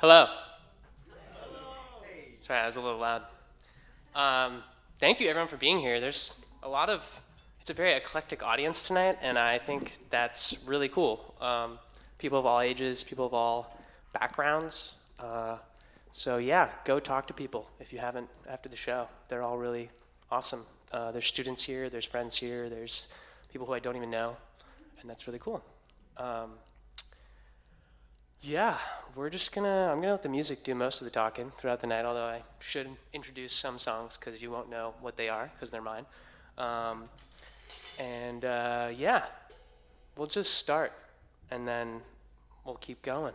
Hello. Sorry, I was a little loud. Thank you everyone for being here. It's a very eclectic audience tonight, and I think that's really cool. People of all ages, people of all backgrounds. So yeah, go talk to people if you haven't after the show. They're all really awesome. There's students here, there's friends here, there's people who I don't even know, and that's really cool. Yeah, I'm gonna let the music do most of the talking throughout the night, although I should introduce some songs because you won't know what they are because they're mine. Yeah, we'll just start and then we'll keep going.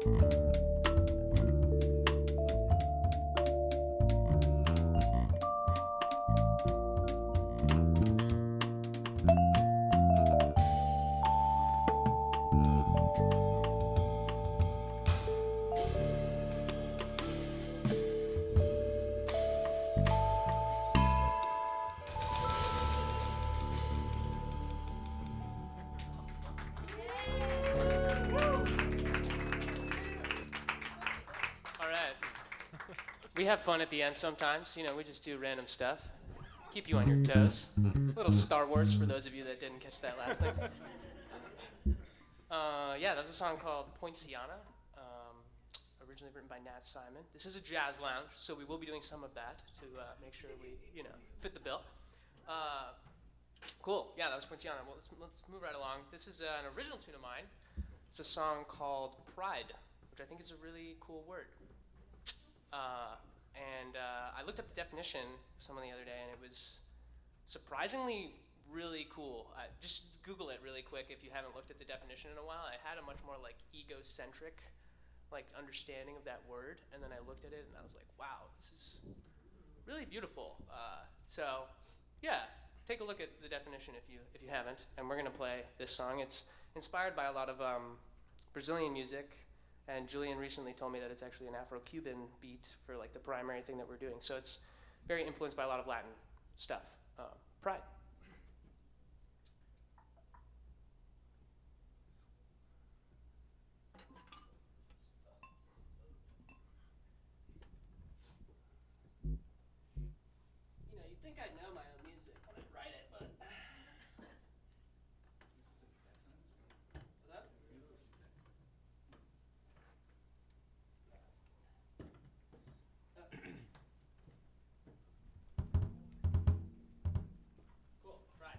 All right. We have fun at the end sometimes. You know, we just do random stuff. Keep you on your toes. A little Star Wars for those of you that didn't catch that last thing. Yeah, that was a song called Poinciana, originally written by Nat Simon. This is a jazz lounge, so we will be doing some of that to make sure we, you know, fit the bill. Cool. Yeah, that was Poinciana. Well, let's move right along. This is an original tune of mine. It's a song called Pride, which I think is a really cool word. I looked up the definition of someone the other day, and it was surprisingly really cool. Just Google it really quick if you haven't looked at the definition in a while. I had a much more like egocentric like understanding of that word, and then I looked at it and I was like, wow, this is really beautiful. So yeah, take a look at the definition if you haven't. And we're gonna play this song. It's inspired by a lot of Brazilian music. And Julien recently told me that it's actually an Afro-Cuban beat for like the primary thing that we're doing. So it's very influenced by a lot of Latin stuff. Pride. You know, you'd think I'd know my own music when I write it, but... What's that? Cool, right.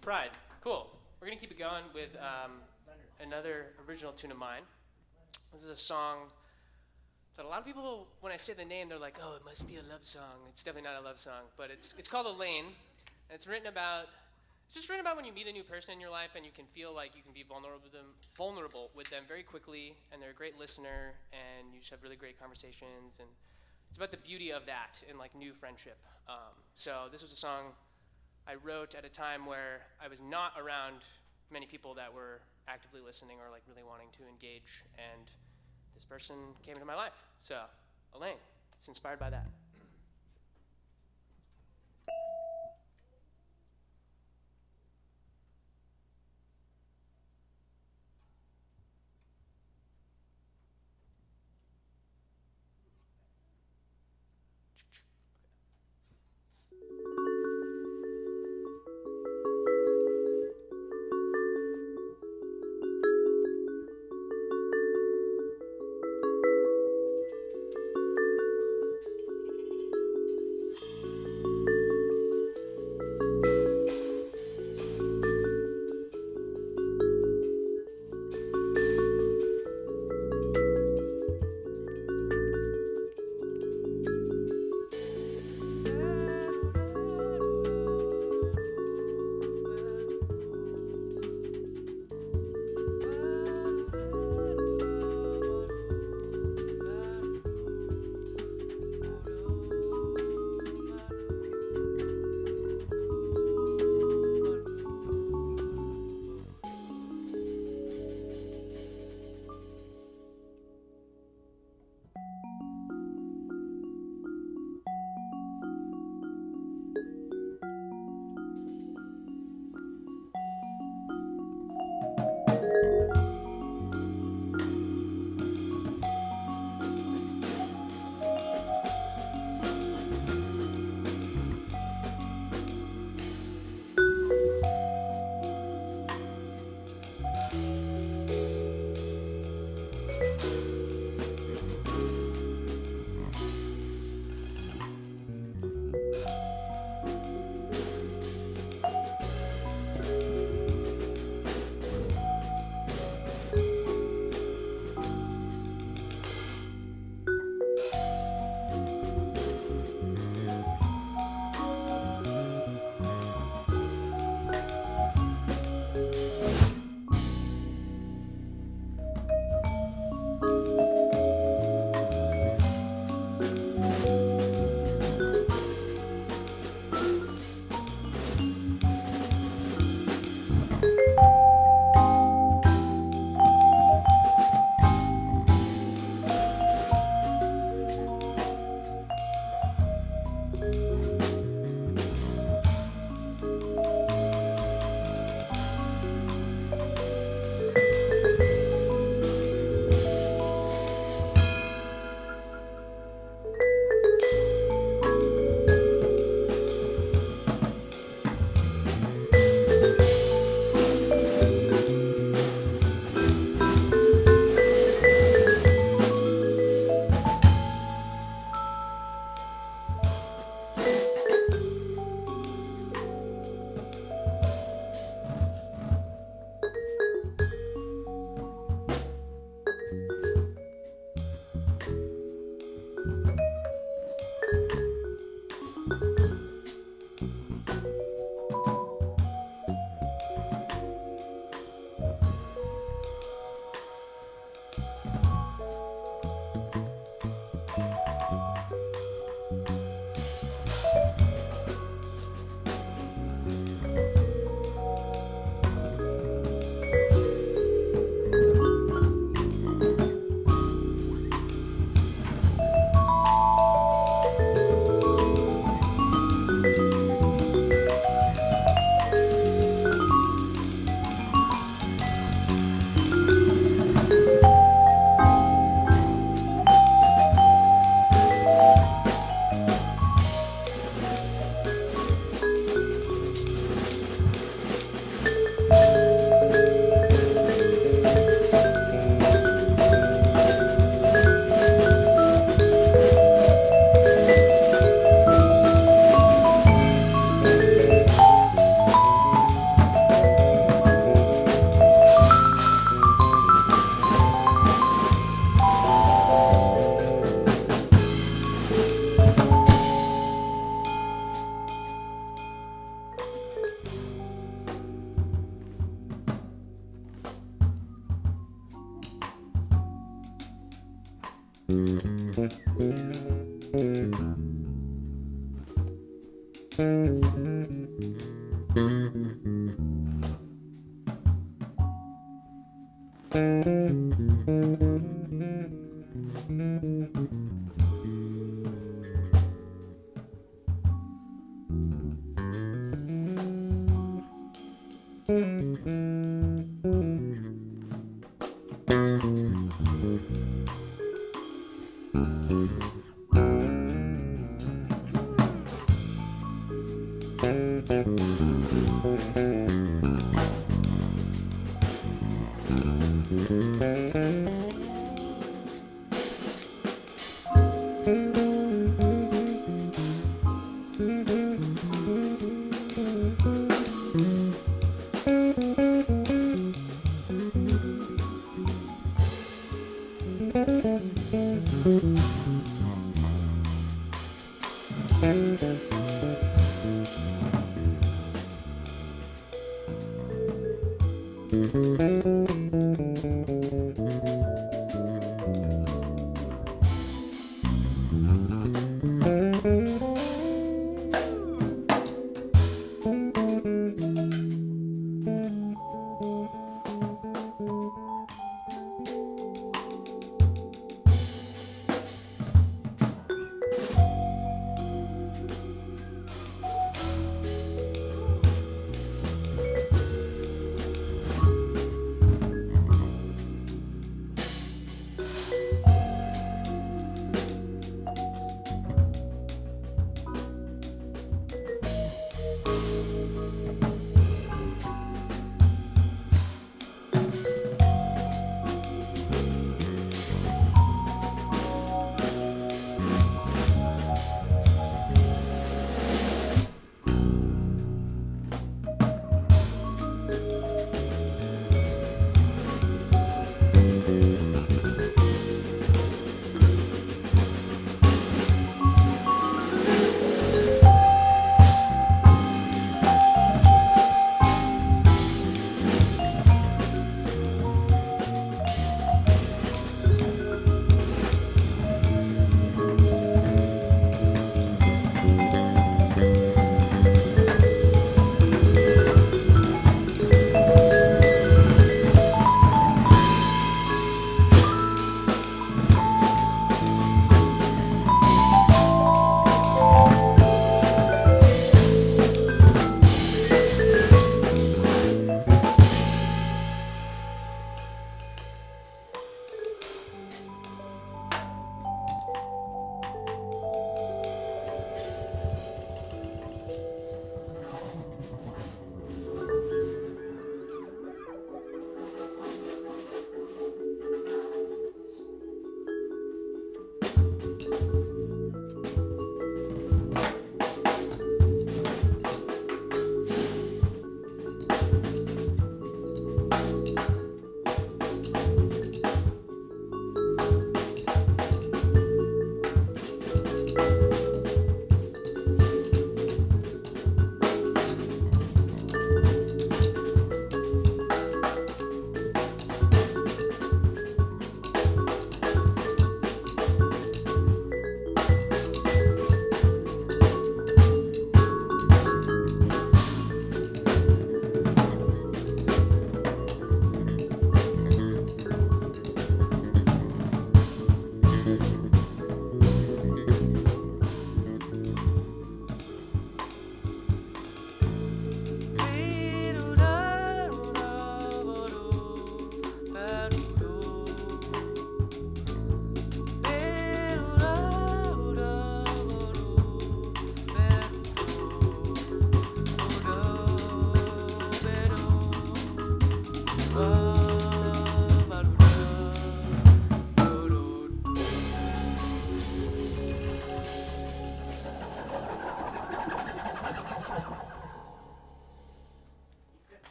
Pride. Cool. We're going to keep it going with another original tune of mine. This is a song that a lot of people, when I say the name, they're like, oh, it must be a love song. It's definitely not a love song, but it's called Elaine, and it's just written about when you meet a new person in your life and you can feel like you can be vulnerable with them very quickly, and they're a great listener, and you just have really great conversations, and it's about the beauty of that in like new friendship. So this was a song I wrote at a time where I was not around many people that were actively listening or like really wanting to engage, and this person came into my life. So, Elaine, it's inspired by that.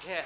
Yeah.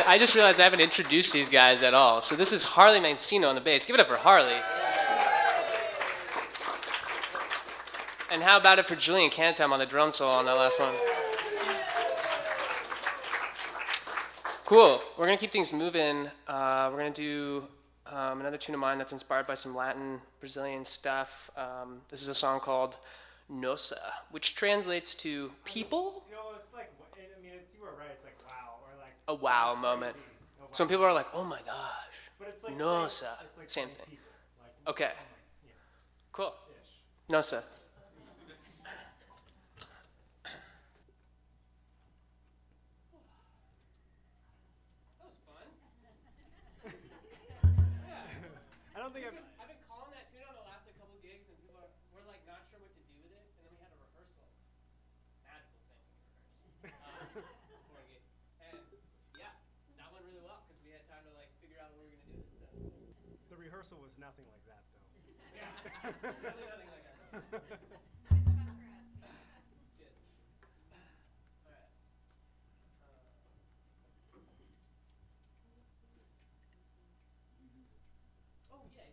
I just realized I haven't introduced these guys at all. So this is Harley Magsino on the bass. Give it up for Harley. And how about it for Julien Cantelm on the drum solo on that last one? Cool. We're going to keep things moving. We're going to do another tune of mine that's inspired by some Latin, Brazilian stuff. This is a song called Nossa, which translates to people. You know, it's like, I mean, you were right. It's like wow, or like a wow moment. Oh, wow. Some people are like, oh my gosh, but it's like Nossa. It's like Same thing. people. Like, Okay. Yeah. Cool. Ish. Nossa. don't think I've been calling that tune on the last couple gigs, and people were like not sure what to do with it, and then we had a rehearsal. Magical thing when you rehearse before a gig, and yeah, that went really well because we had time to like figure out what we were gonna do. So. the rehearsal was nothing like that though. Yeah, definitely nothing like that. Good. All right. Oh yeah.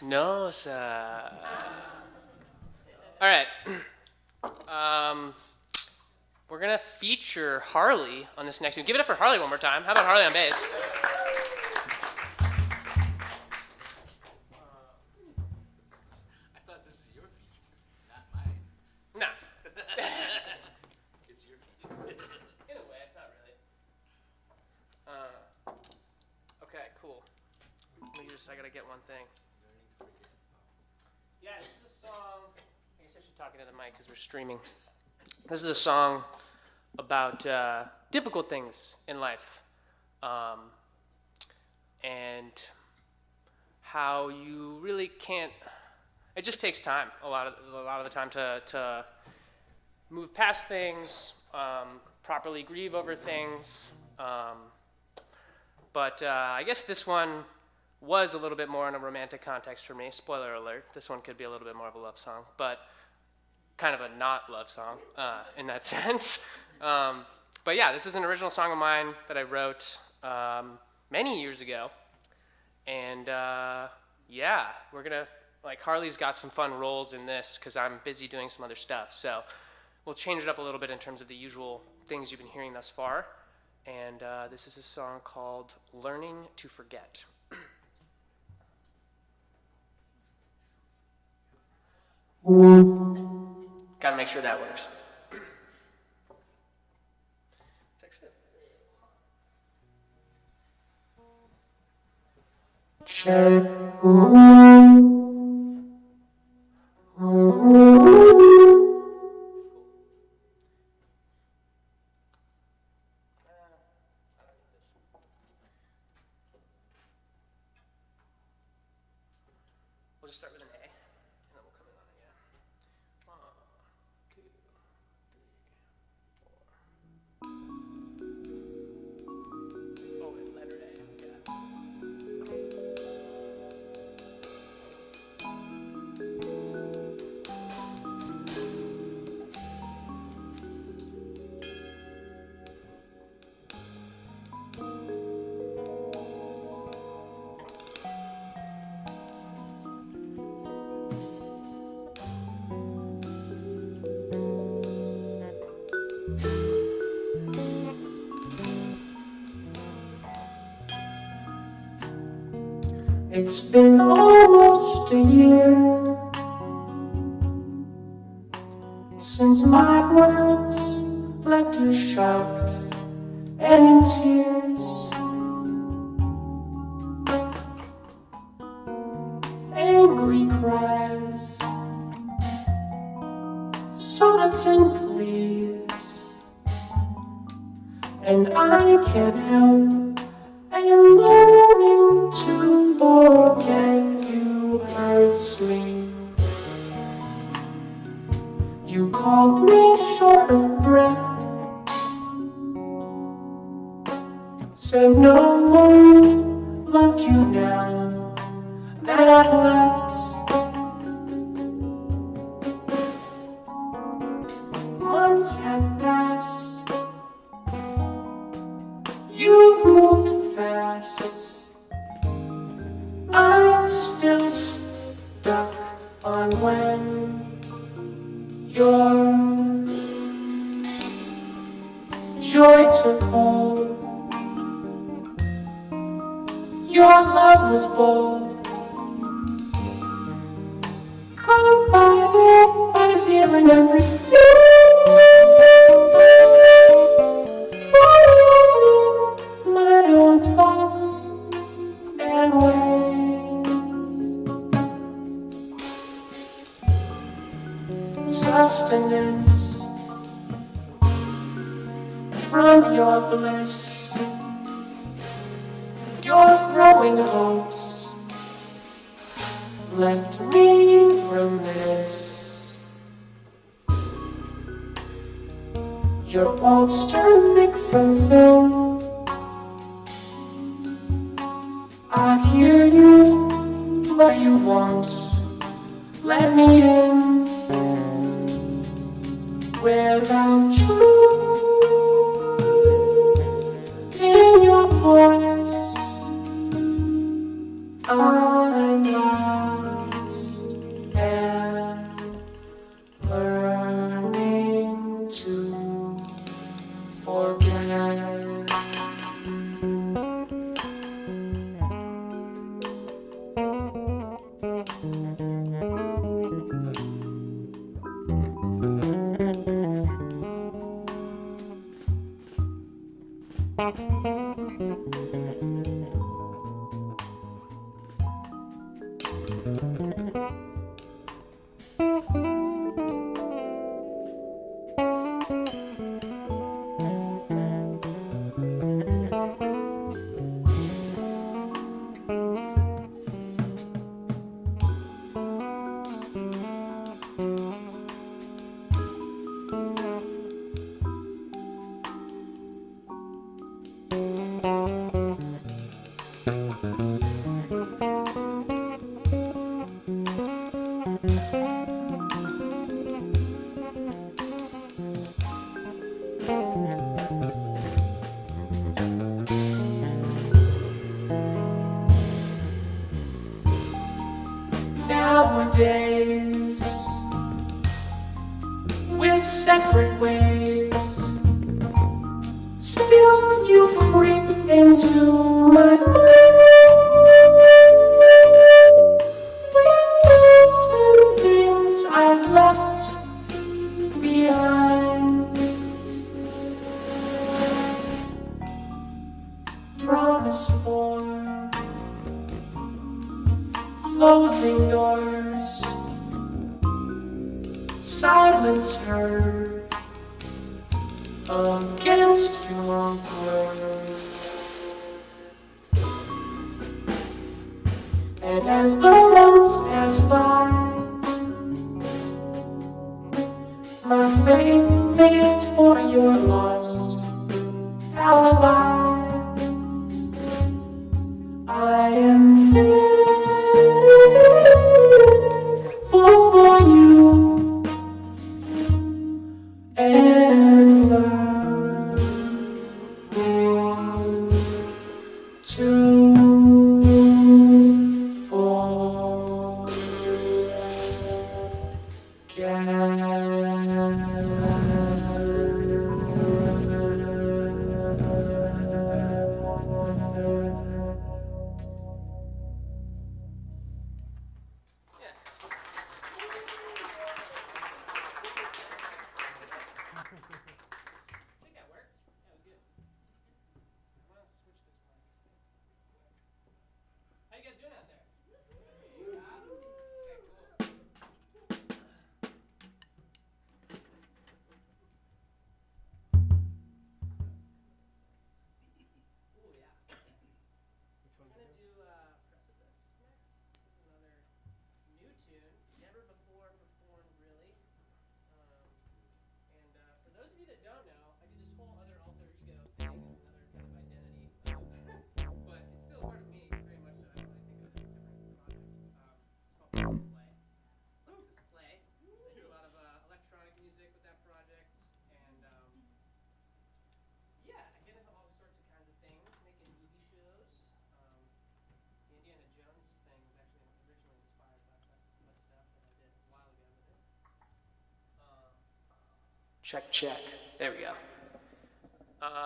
No, sir. All right. We're gonna feature Harley on this next one. Give it up for Harley one more time. How about Harley on bass? I thought this is your feature, not mine. Nah. It's your feature. In a way, not really. Okay, cool. I gotta get one thing. Yeah, this is a song. I guess I should talk into the mic because we're streaming. This is a song about difficult things in life, and how you really can't. It just takes time. A lot of the time to move past things, properly grieve over things. But I guess this one was a little bit more in a romantic context for me. Spoiler alert, this one could be a little bit more of a love song, but kind of a not love song in that sense. But yeah, this is an original song of mine that I wrote many years ago. And yeah, we're gonna, Harley's got some fun roles in this because I'm busy doing some other stuff. So we'll change it up a little bit in terms of the usual things you've been hearing thus far. And this is a song called Learning to Forget. Gotta make sure that works. It's actually check. We'll just start with an A, and then we'll come in on it, yeah. 1, 2, 3, 4. Oh, and letter A, It's been almost a year since my words left you shocked and in tears. Angry cries, sonnets and pleas, and I can't help and learning to forget you hurts me. You called me short of breath, said no one loved you now that I'd left. Months have passed, you've moved fast. I'm still stuck on when your joy took hold. Your love was bold, caught by it, by stealing every news, following my own thoughts and ways. Sustenance from your bliss, your growing hopes left me remiss. Your bolts turn thick from film, I hear you, but you won't let me in. Without you in your voice, I'm lost. Nowadays, with separate ways, still you creep into my mind with thoughts and things I've left behind. Promise for closing doors, silence heard against your word. And as the months pass by, my faith fades for your lost alibi. I am thankful for you and learning to Check, check. There we go.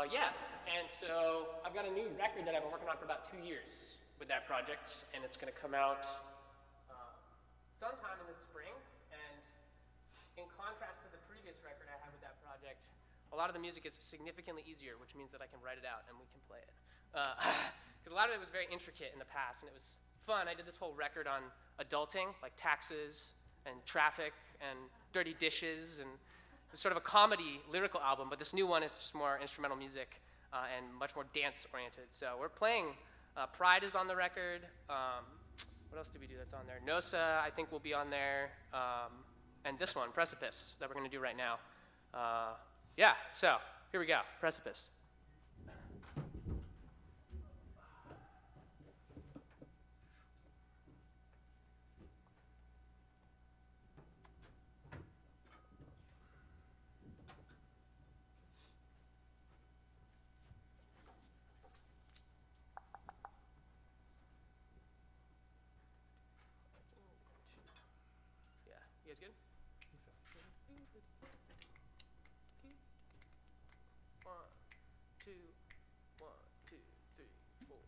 Yeah, and so I've got a new record that I've been working on for about 2 years with that project, and it's going to come out sometime in the spring. And in contrast to the previous record I had with that project, a lot of the music is significantly easier, which means that I can write it out and we can play it. Because a lot of it was very intricate in the past, and it was fun. I did this whole record on adulting, like taxes and traffic and dirty dishes, and it was sort of a comedy lyrical album, but this new one is just more instrumental music and much more dance-oriented. So we're playing, Pride is on the record. What else did we do that's on there? Nosa, I think, will be on there. And this one, Precipice, that we're going to do right now. Yeah, so here we go, Precipice. You guys good? One, two, 1, 2, 3, 4.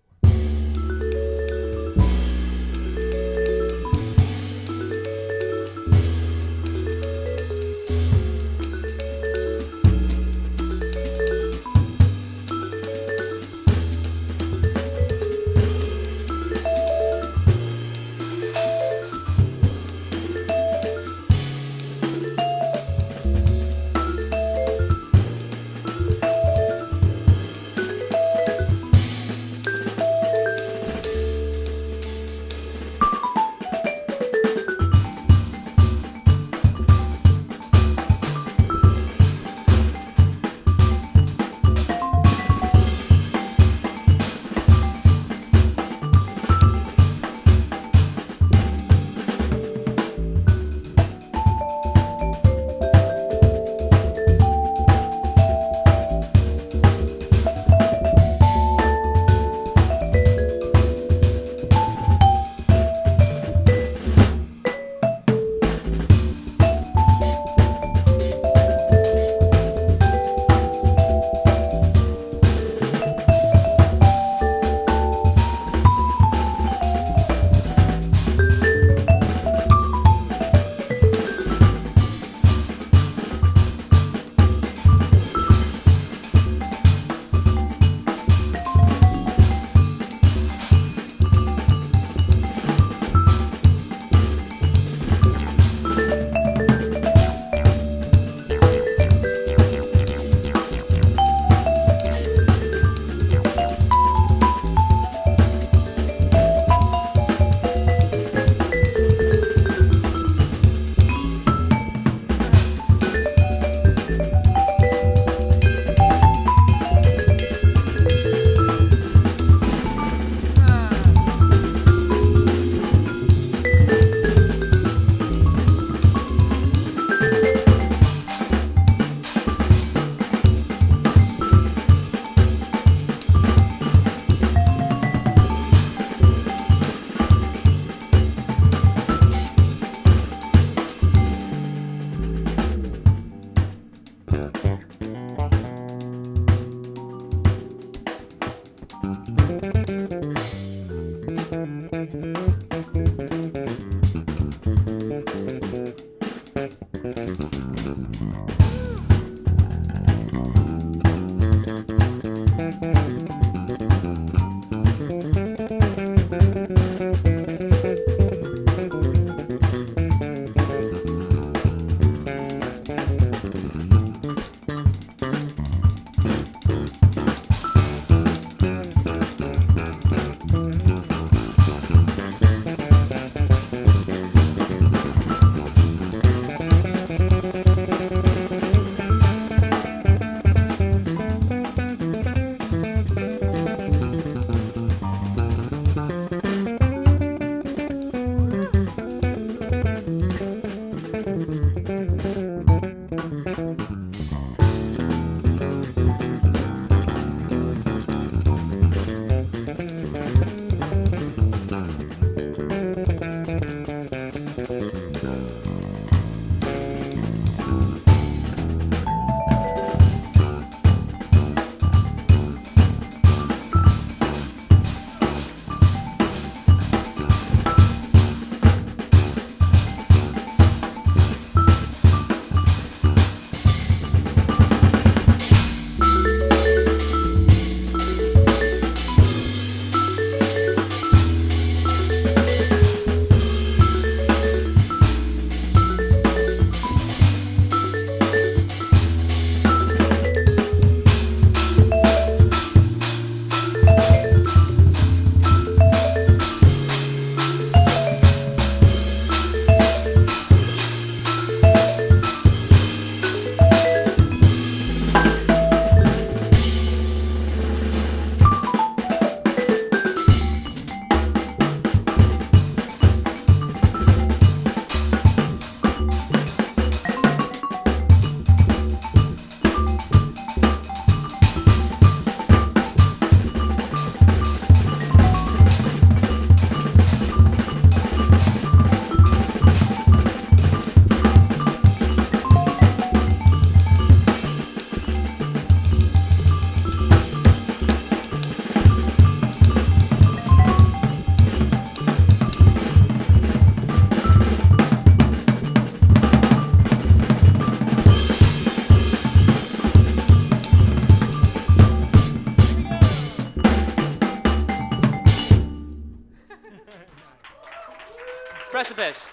Precipice.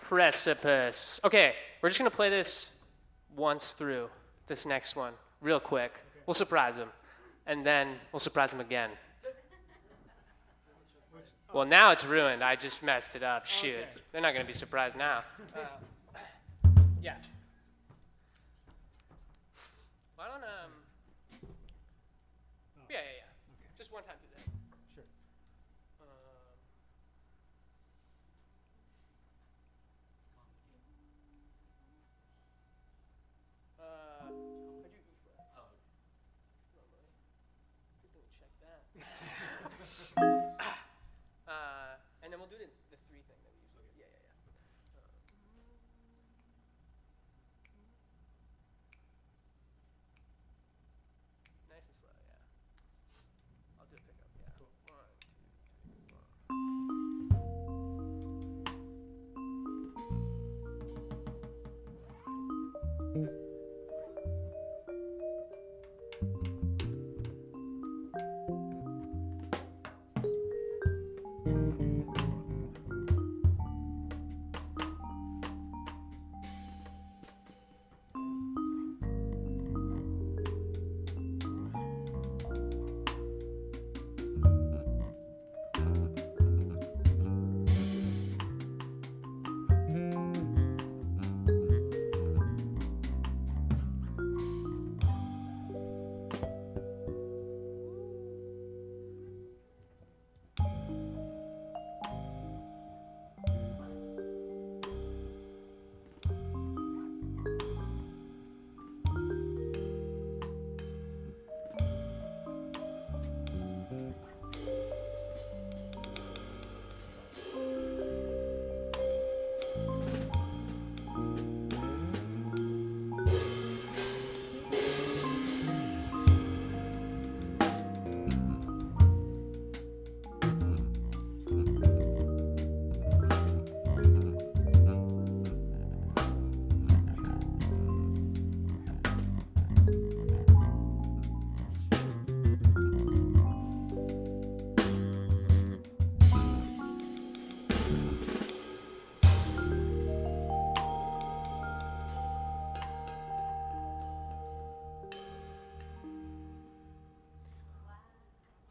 Precipice. Okay, we're just gonna play this once through, this next one, real quick. We'll surprise him, and then we'll surprise him again. Well, now it's ruined. I just messed it up. Shoot. Okay. They're not gonna be surprised now. Yeah. Why don't, yeah. Just one time through that. Sure. I do E flat. Normally. Good thing we checked that. And then we'll do the 3 thing that we usually do. Yeah. Nice and slow, yeah. I'll do a pickup, yeah. Cool. 1, 2, 3, 4.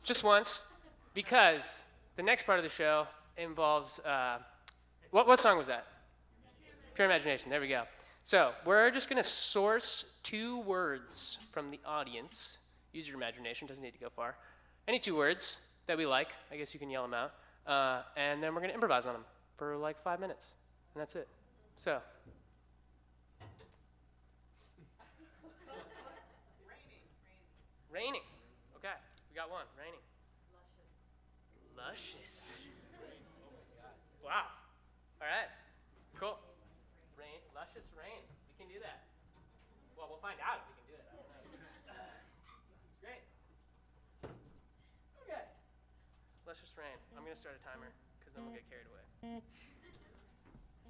Just once, because the next part of the show involves, what song was that? Pure Imagination, there we go. So we're just gonna source 2 words from the audience. Use your imagination, doesn't need to go far. Any 2 words that we like, I guess you can yell them out. And then we're gonna improvise on them for like 5 minutes, and that's it. So. Raining. Okay, we got one. Raining. Luscious. Wow. All right. Cool. Rain. Luscious rain. We can do that. Well, we'll find out if we can do it. I don't know. Great. Okay. Luscious rain. I'm gonna start a timer because then we'll get carried away.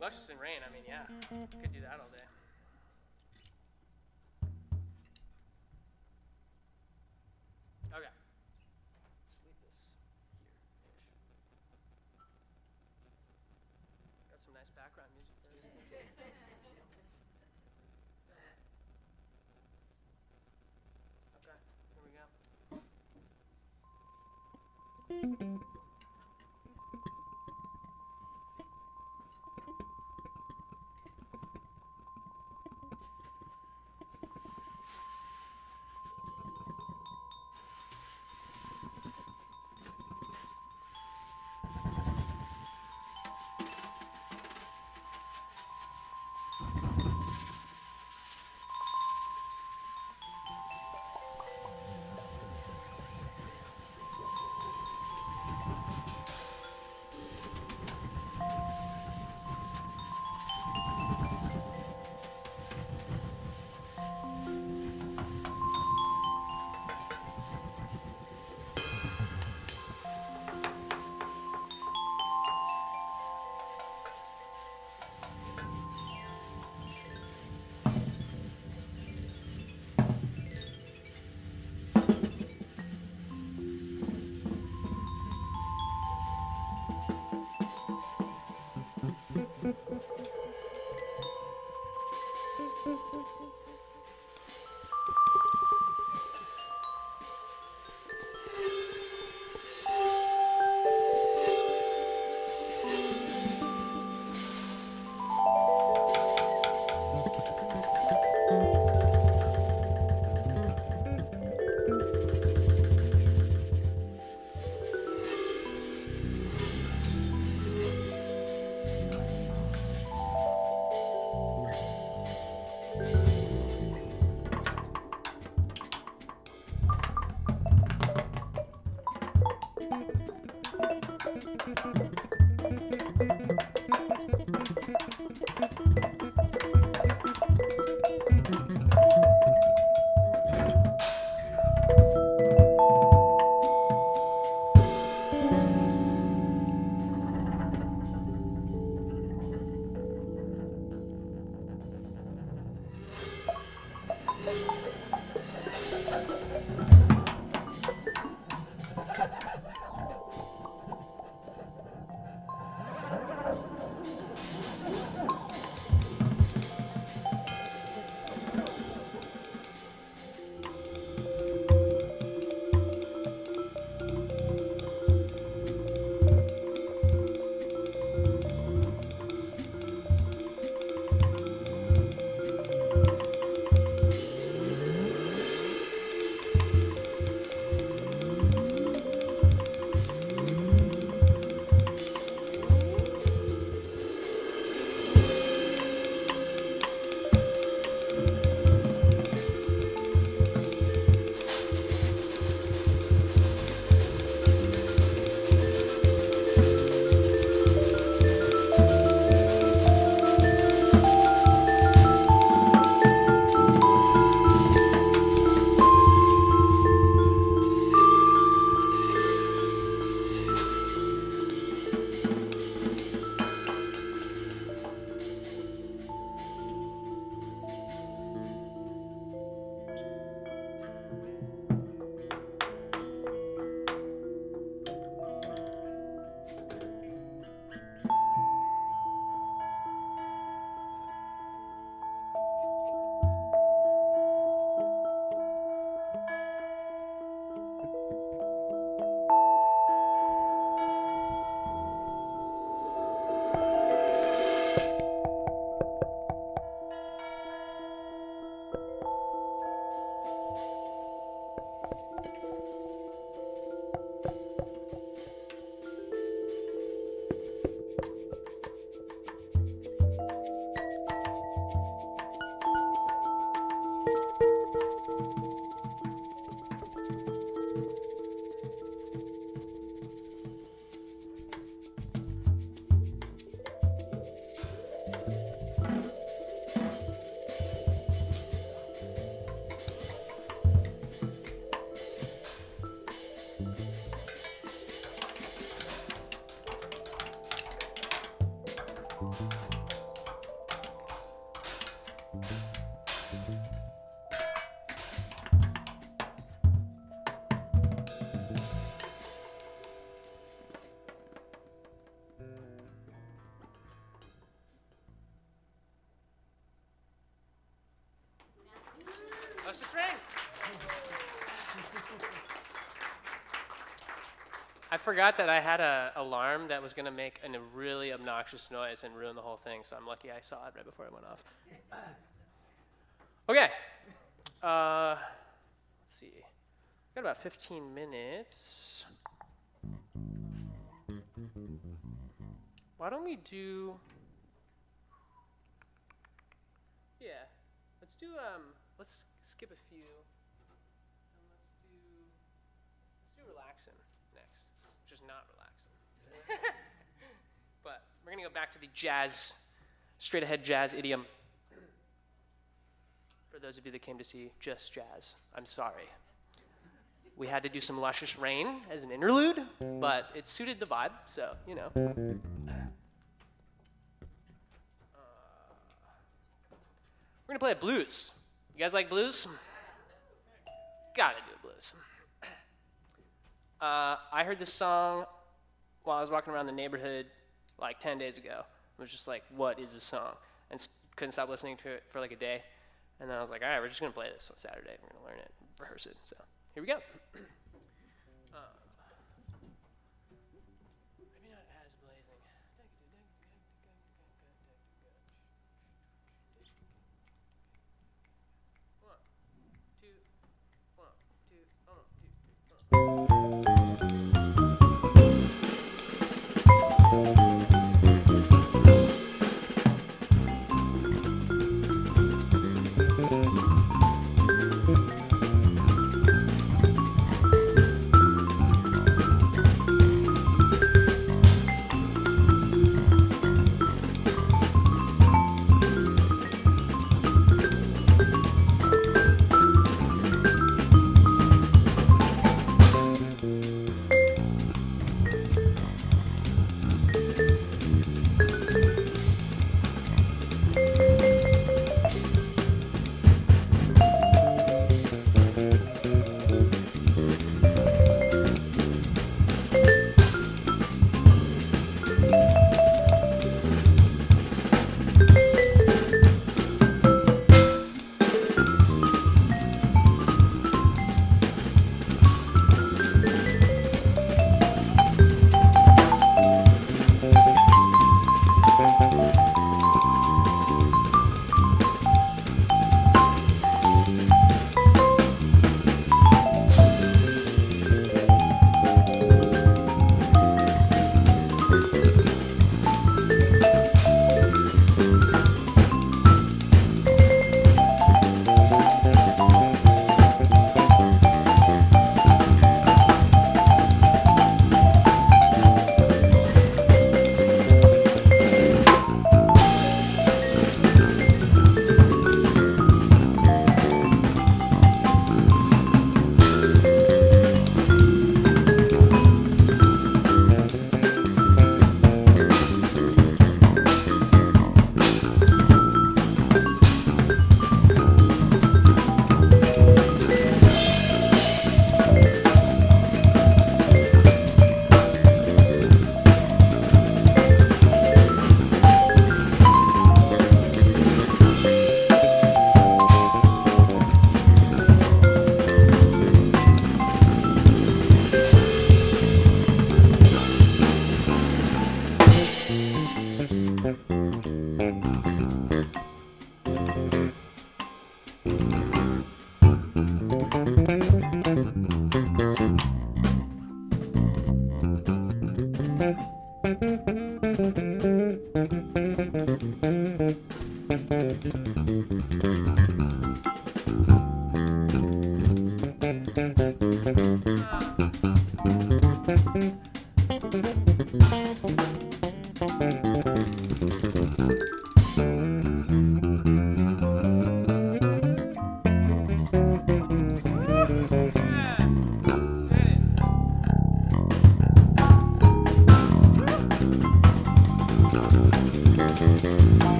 Luscious and rain. I mean, yeah, could do that all day. Okay. Just leave this here-ish. Got some nice background music first. Okay, here we go. Let's just ring. I forgot that I had an alarm that was going to make a really obnoxious noise and ruin the whole thing, so I'm lucky I saw it right before it went off. Okay. Let's see. Got about 15 minutes. Why don't we do... Yeah. Let's skip a few. And let's do relaxing next, which is not relaxing. But we're gonna go back to the jazz, straight ahead jazz idiom. For those of you that came to see just jazz, I'm sorry. We had to do some luscious rain as an interlude, but it suited the vibe, so, you know. We're gonna play a blues. You guys like blues? Gotta do blues. I heard this song while I was walking around the neighborhood like 10 days ago. was just like, what is this song? And couldn't stop listening to it for like a day. And then I was like, all right, we're just going to play this on Saturday. We're going to learn it, rehearse it. So here we go. Maybe not as blazing. One, two, one, two, one, two, one.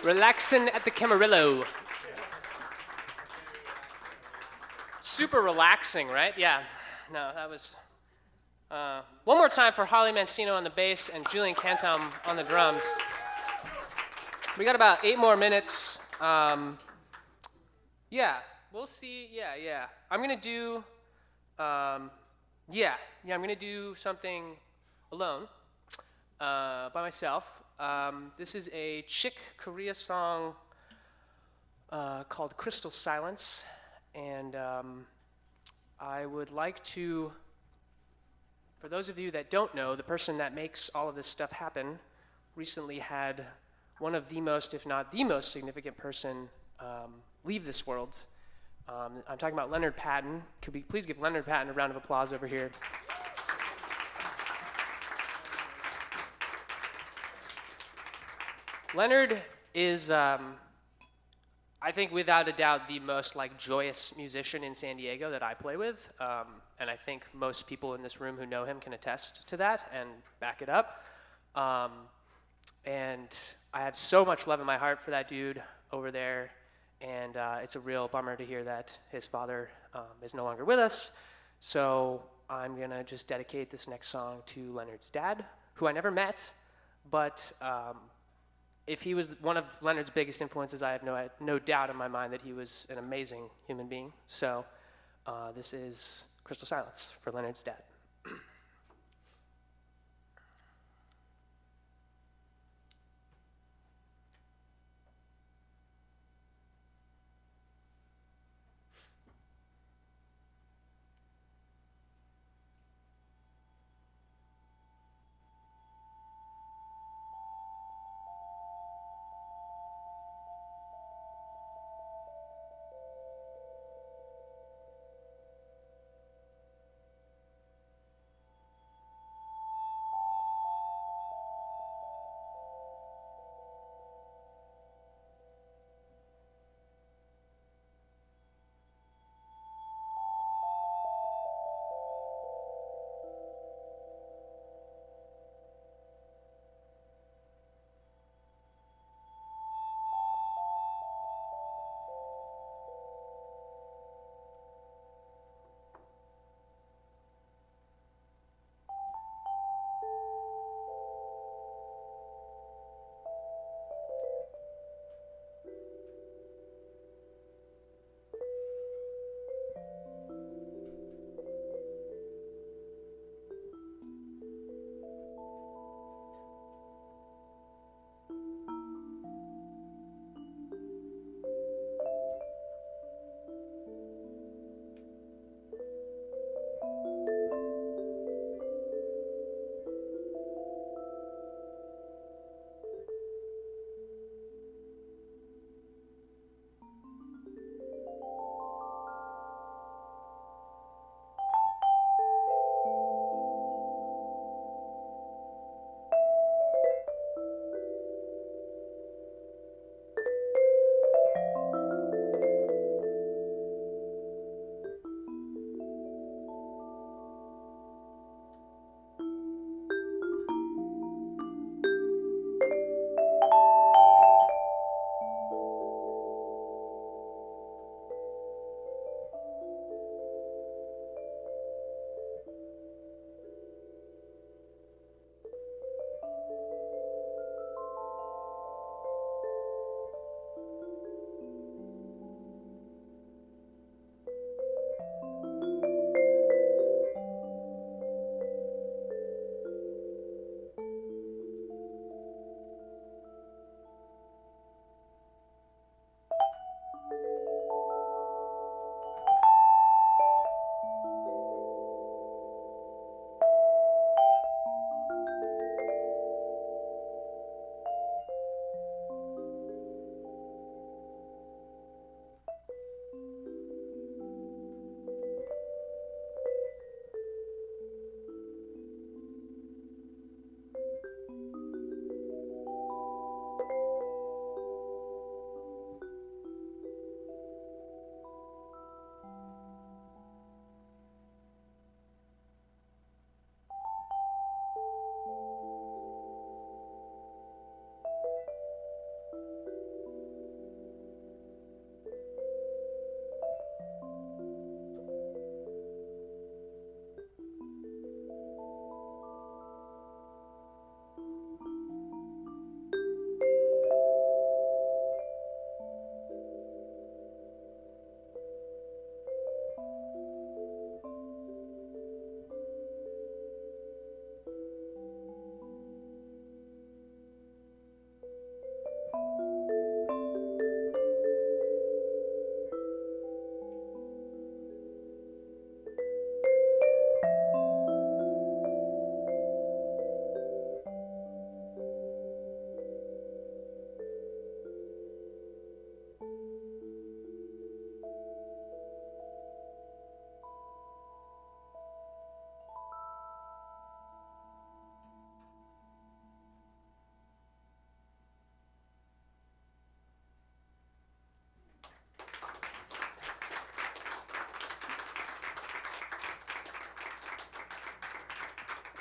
Relaxing at the Camarillo. Super relaxing, right? Yeah. No, that was... one more time for Harley Magsino on the bass and Julien Cantelm on the drums. We got about 8 more minutes. Yeah, we'll see. Yeah. I'm gonna do... I'm gonna do something alone, by myself. This is a Chick Corea song called Crystal Silence, and I would like to, for those of you that don't know, the person that makes all of this stuff happen recently had one of the most, if not the most significant person leave this world. I'm talking about Leonard Patton. Could we please give Leonard Patton a round of applause over here? Leonard is, I think without a doubt, the most joyous musician in San Diego that I play with. And I think most people in this room who know him can attest to that and back it up. And I have so much love in my heart for that dude over there. And it's a real bummer to hear that his father is no longer with us. So I'm going to just dedicate this next song to Leonard's dad, who I never met. But if he was one of Leonard's biggest influences, I have no doubt in my mind that he was an amazing human being. So this is Crystal Silence for Leonard's dad.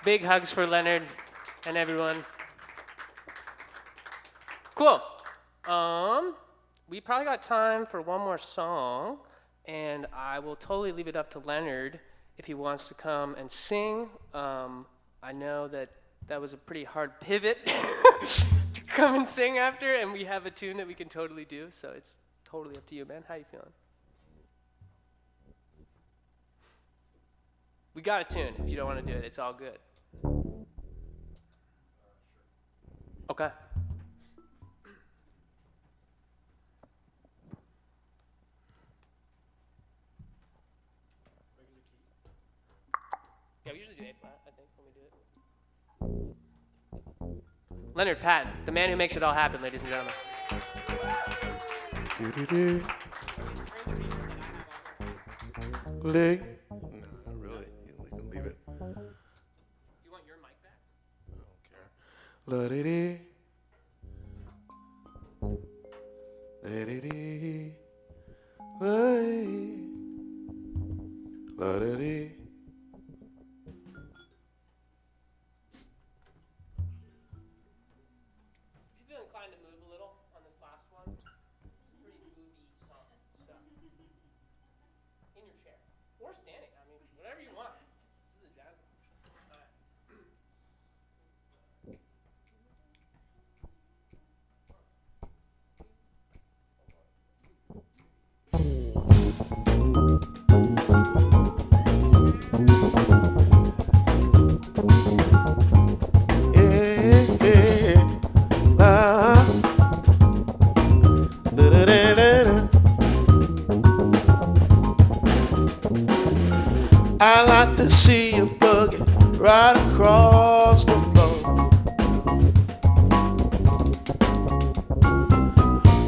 Big hugs for Leonard and everyone. Cool. We probably got time for one more song, and I will totally leave it up to Leonard if he wants to come and sing. I know that was a pretty hard pivot to come and sing after, and we have a tune that we can totally do, so it's totally up to you, man. How you feeling? We got a tune. If you don't want to do it, it's all good. Okay. Yeah, we usually do A flat, I think, when we do it. Leonard Patton, the man who makes it all happen, ladies and gentlemen. Leg. No, really. We can leave it. Do you want your mic back? I don't care. La-dee-dee. La-dee-dee. La-dee. La-dee-dee. If you feel inclined to move a little on this last one, it's a pretty movie song stuff. In your chair. Or standing. I mean, whatever you want. This is a jazz lounge. All right. I like to see you boogie right across the floor.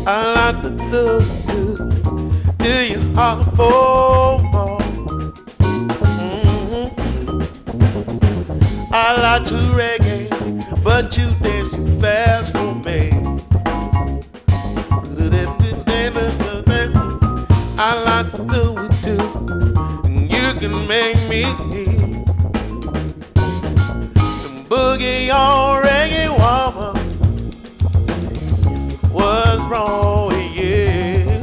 I like to do you holler for more. I like to reggae, but you dance too fast for me. I like to do it too, and you can make me some boogie on reggae, woman. What's wrong with you?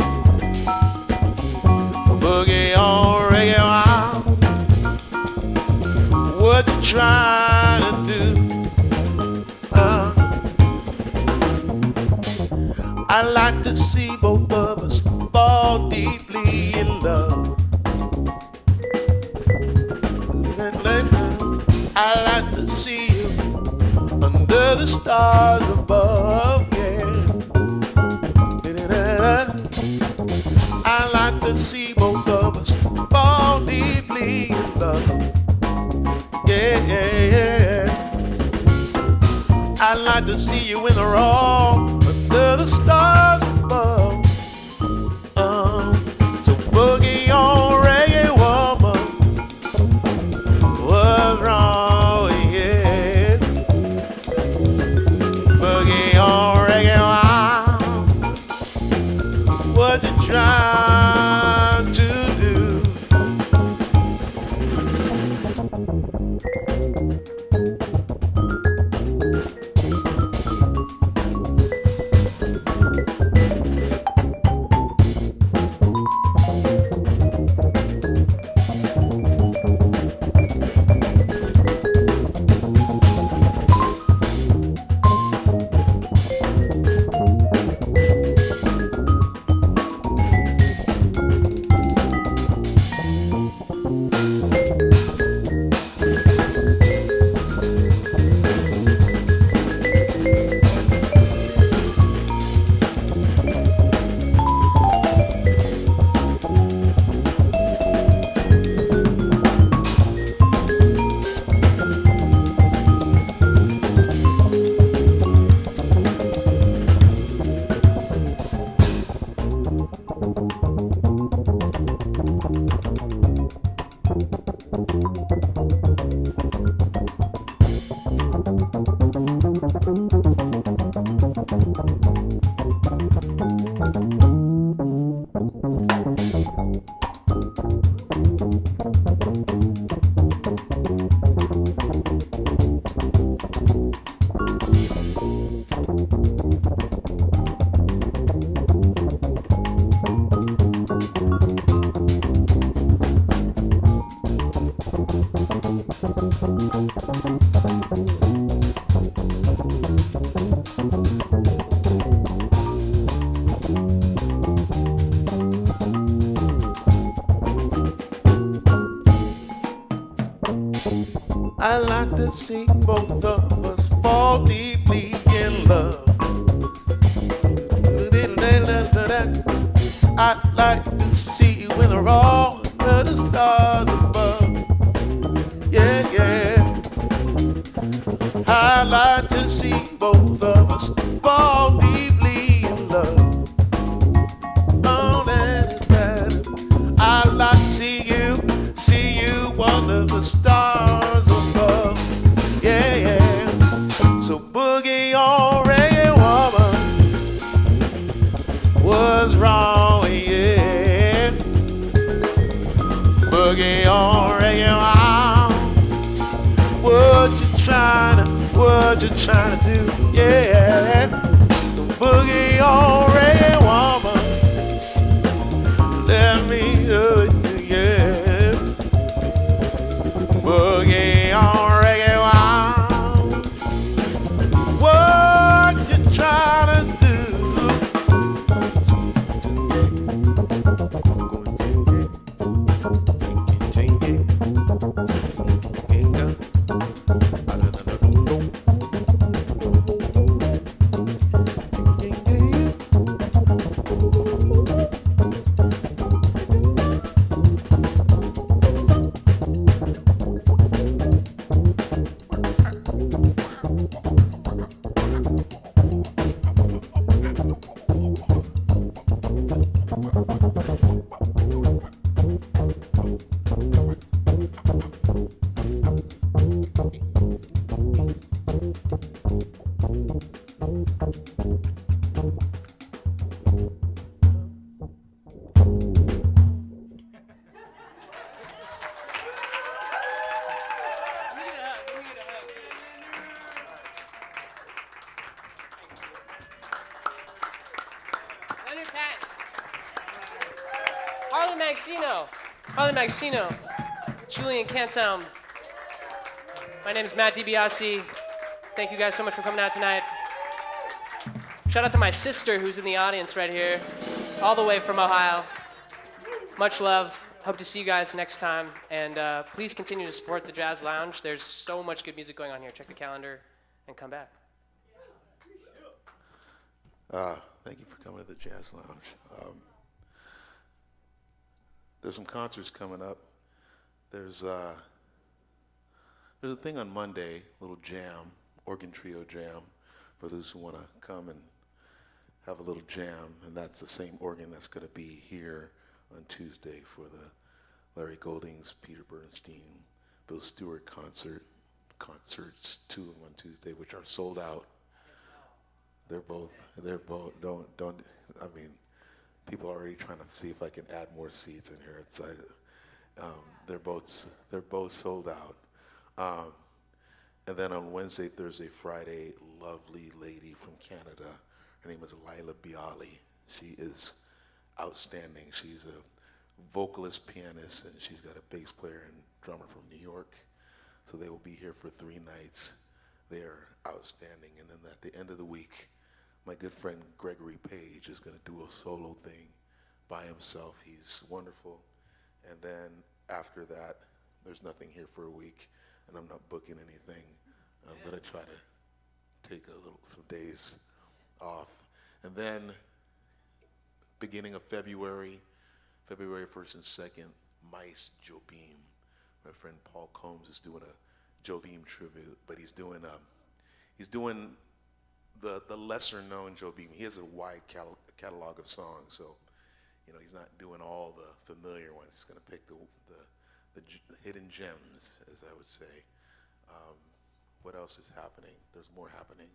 Boogie on reggae, woman. What you trying to do? I like to see both of us fall deeply in love. I like to see you under the stars above, yeah. I like to see both of us fall deeply in love, yeah. I like to see you in the wrong under the stars above. So boogie on reggae, woman. What's wrong with you? Boogie on reggae, woman. What you trying to do? I like to see both of us fall deeply in love. I'd like to see you when we're all under the stars above. Yeah, yeah. I'd like to see both of us fall deeply in love. Oh, I'd like to see you under the stars above. Yeah, yeah. So boogie on reggae woman, what's wrong with you? Boogie on reggae woman, what you trying to do? Yeah, boogie on reggae woman, let me do it. Boogie on reggae, wow. What you trying to do? Harley Magsino, Julien, Cantelm. My name is Matt DiBiase. Thank you guys so much for coming out tonight. Shout out to my sister who's in the audience right here, all the way from Ohio. Much love. Hope to see you guys next time. And please continue to support the Jazz Lounge. There's so much good music going on here. Check the calendar and come back. Thank you for coming to the Jazz Lounge. There's some concerts coming up. There's a thing on Monday, a little jam, organ trio jam, for those who want to come and have a little jam. And that's the same organ that's going to be here on Tuesday for the Larry Goldings, Peter Bernstein, Bill Stewart concerts, 2 of them on Tuesday, which are sold out. They're both, don't, I mean, people are already trying to see if I can add more seats in here. It's they're both sold out. And then on Wednesday, Thursday, Friday, lovely lady from Canada. Her name is Lila Bialy. She is outstanding. She's a vocalist, pianist, and she's got a bass player and drummer from New York. So they will be here for 3 nights. They are outstanding. And then at the end of the week, my good friend Gregory Page is going to do a solo thing by himself. He's wonderful. And then after that, there's nothing here for a week, and I'm not booking anything. I'm going to try to take some days off. And then beginning of February 1st and 2nd, Mice Jobim. My friend Paul Combs is doing a Jobim tribute, but he's doing the lesser known Jobim. He has a wide catalog of songs, so he's not doing all the familiar ones. He's going to pick the hidden gems, as I would say. What else is happening? There's more happening.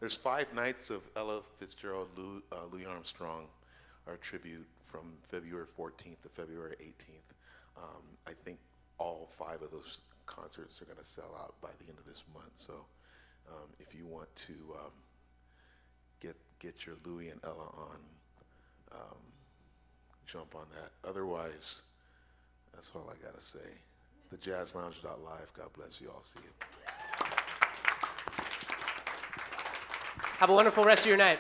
There's 5 nights of Ella Fitzgerald, Louis Armstrong, our tribute from February 14th to February 18th. I think all 5 of those concerts are going to sell out by the end of this month, so if you want to get your Louis and Ella on, jump on that. Otherwise, that's all I gotta say. TheJazzLounge.live. God bless you all. See you. Have a wonderful rest of your night.